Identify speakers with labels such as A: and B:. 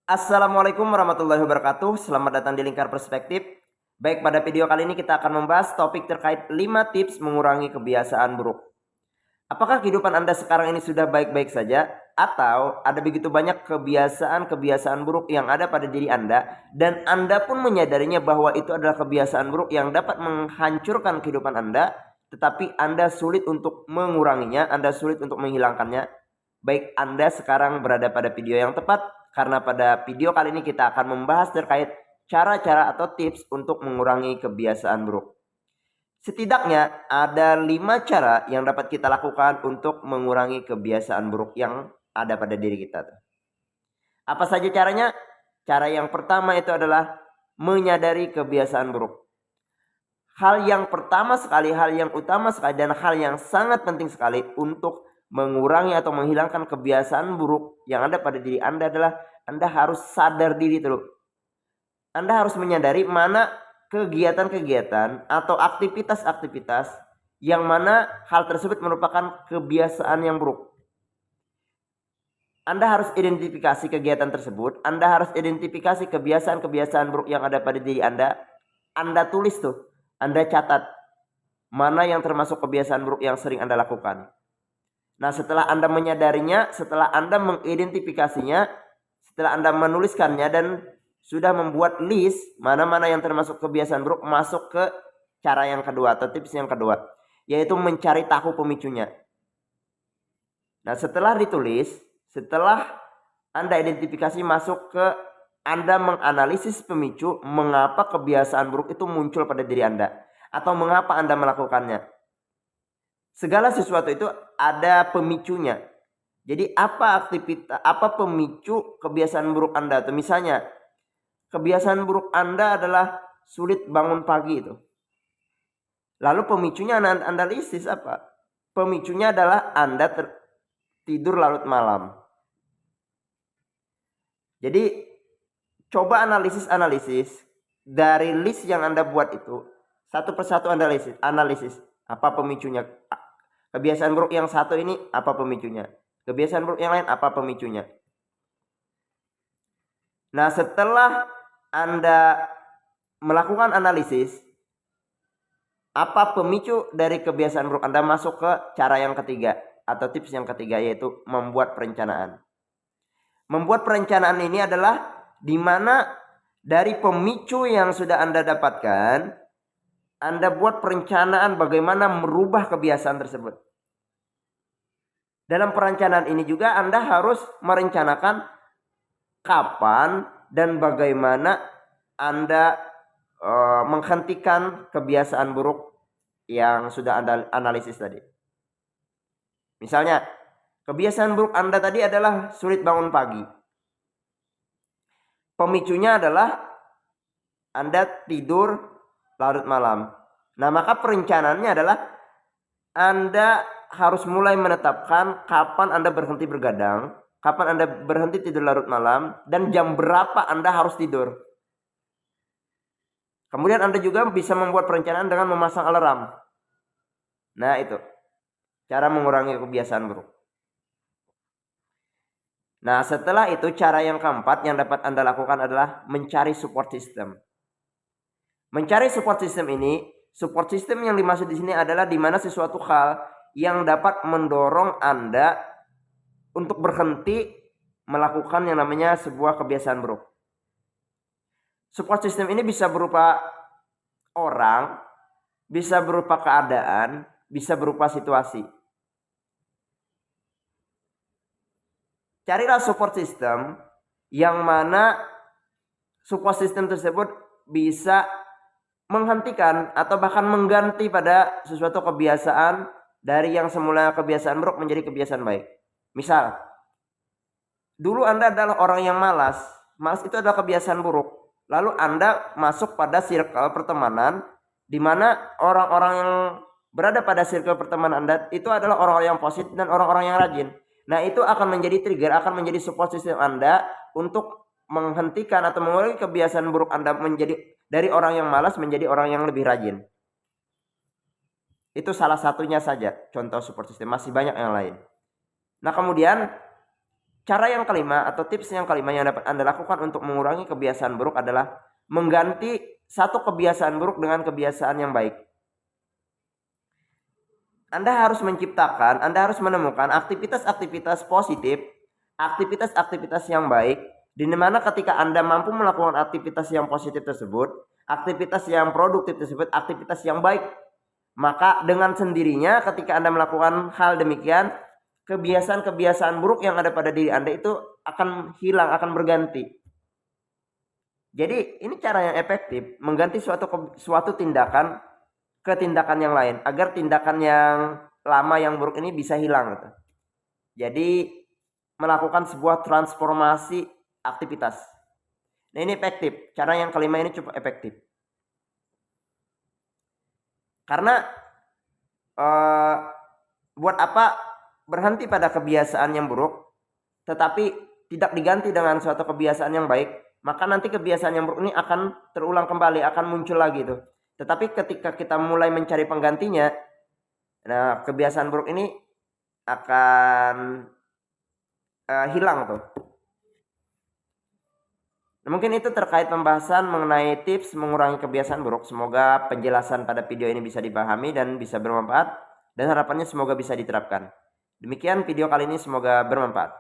A: Assalamualaikum warahmatullahi wabarakatuh. Selamat datang di Lingkar Perspektif. Baik, pada video kali ini kita akan membahas topik terkait 5 tips mengurangi kebiasaan buruk. Apakah kehidupan Anda sekarang ini sudah baik-baik saja? Atau ada begitu banyak kebiasaan-kebiasaan buruk yang ada pada diri Anda dan Anda pun menyadarinya bahwa itu adalah kebiasaan buruk yang dapat menghancurkan kehidupan Anda, tetapi Anda sulit untuk menguranginya, Anda sulit untuk menghilangkannya. Baik, Anda sekarang berada pada video yang tepat karena pada video kali ini kita akan membahas terkait cara-cara atau tips untuk mengurangi kebiasaan buruk. Setidaknya ada 5 cara yang dapat kita lakukan untuk mengurangi kebiasaan buruk yang ada pada diri kita. Apa saja caranya? Cara yang pertama itu adalah menyadari kebiasaan buruk. Hal yang pertama sekali, hal yang utama sekali, dan hal yang sangat penting sekali untuk mengurangi atau menghilangkan kebiasaan buruk yang ada pada diri Anda adalah Anda harus sadar diri dulu. Anda harus menyadari mana kegiatan-kegiatan atau aktivitas-aktivitas yang mana hal tersebut merupakan kebiasaan yang buruk. Anda harus identifikasi kegiatan tersebut, Anda harus identifikasi kebiasaan-kebiasaan buruk yang ada pada diri Anda. Anda tulis tuh, Anda catat mana yang termasuk kebiasaan buruk yang sering Anda lakukan. Nah, setelah Anda menyadarinya, setelah Anda mengidentifikasinya, setelah Anda menuliskannya dan sudah membuat list mana-mana yang termasuk kebiasaan buruk, masuk ke cara yang kedua atau tips yang kedua, yaitu mencari tahu pemicunya. Nah, setelah ditulis, setelah Anda identifikasi, masuk ke Anda menganalisis pemicu mengapa kebiasaan buruk itu muncul pada diri Anda atau mengapa Anda melakukannya. Segala sesuatu itu ada pemicunya. Jadi apa aktivitas, apa pemicu kebiasaan buruk Anda? Atau misalnya kebiasaan buruk Anda adalah sulit bangun pagi itu. Lalu pemicunya Anda analisis apa? Pemicunya adalah Anda tidur larut malam. Jadi coba analisis dari list yang Anda buat itu, satu persatu analisis apa pemicunya. Kebiasaan buruk yang satu ini apa pemicunya? Kebiasaan buruk yang lain apa pemicunya? Nah, setelah Anda melakukan analisis apa pemicu dari kebiasaan buruk Anda, masuk ke cara yang ketiga atau tips yang ketiga, yaitu membuat perencanaan. Membuat perencanaan ini adalah di mana dari pemicu yang sudah Anda dapatkan, Anda buat perencanaan bagaimana merubah kebiasaan tersebut. Dalam perencanaan ini juga Anda harus merencanakan kapan dan bagaimana Anda menghentikan kebiasaan buruk yang sudah Anda analisis tadi. Misalnya, kebiasaan buruk Anda tadi adalah sulit bangun pagi. Pemicunya adalah Anda tidur larut malam. Nah, maka perencanaannya adalah Anda harus mulai menetapkan kapan Anda berhenti bergadang, kapan Anda berhenti tidur larut malam, dan jam berapa Anda harus tidur. Kemudian Anda juga bisa membuat perencanaan dengan memasang alarm. Nah, itu cara mengurangi kebiasaan buruk. Nah, setelah itu cara yang keempat yang dapat Anda lakukan adalah mencari support system. Mencari support system ini, support system yang dimaksud di sini adalah di mana sesuatu hal yang dapat mendorong Anda untuk berhenti melakukan yang namanya sebuah kebiasaan buruk. Support system ini bisa berupa orang, bisa berupa keadaan, bisa berupa situasi. Carilah support system yang mana support system tersebut bisa menghentikan atau bahkan mengganti pada sesuatu kebiasaan dari yang semula kebiasaan buruk menjadi kebiasaan baik. Misal, dulu Anda adalah orang yang malas. Malas itu adalah kebiasaan buruk. Lalu Anda masuk pada circle pertemanan di mana orang-orang yang berada pada circle pertemanan Anda itu adalah orang-orang yang positif dan orang-orang yang rajin. Nah, itu akan menjadi trigger, akan menjadi support system Anda untuk menghentikan atau mengurangi kebiasaan buruk Anda menjadi dari orang yang malas menjadi orang yang lebih rajin. Itu salah satunya saja contoh support system, masih banyak yang lain. Nah, kemudian Cara yang kelima atau tips yang kelima yang dapat Anda lakukan untuk mengurangi kebiasaan buruk adalah mengganti satu kebiasaan buruk dengan kebiasaan yang baik. Anda harus menciptakan, Anda harus menemukan aktivitas-aktivitas positif, aktivitas-aktivitas yang baik, di mana ketika Anda mampu melakukan aktivitas yang positif tersebut, aktivitas yang produktif tersebut, aktivitas yang baik, maka dengan sendirinya ketika Anda melakukan hal demikian, kebiasaan-kebiasaan buruk yang ada pada diri Anda itu akan hilang, akan berganti. Jadi ini cara yang efektif, mengganti suatu tindakan ke tindakan yang lain, agar tindakan yang lama yang buruk ini bisa hilang gitu. Jadi melakukan sebuah transformasi aktivitas. Nah ini efektif, cara yang kelima ini cukup efektif. Karena buat apa berhenti pada kebiasaan yang buruk tetapi tidak diganti dengan suatu kebiasaan yang baik, maka nanti kebiasaan yang buruk ini akan terulang kembali, akan muncul lagi tuh. Tetapi ketika kita mulai mencari penggantinya, nah kebiasaan buruk ini akan hilang tuh. Nah, mungkin itu terkait pembahasan mengenai tips mengurangi kebiasaan buruk. Semoga penjelasan pada video ini bisa dipahami dan bisa bermanfaat, dan harapannya semoga bisa diterapkan. Demikian video kali ini, semoga bermanfaat.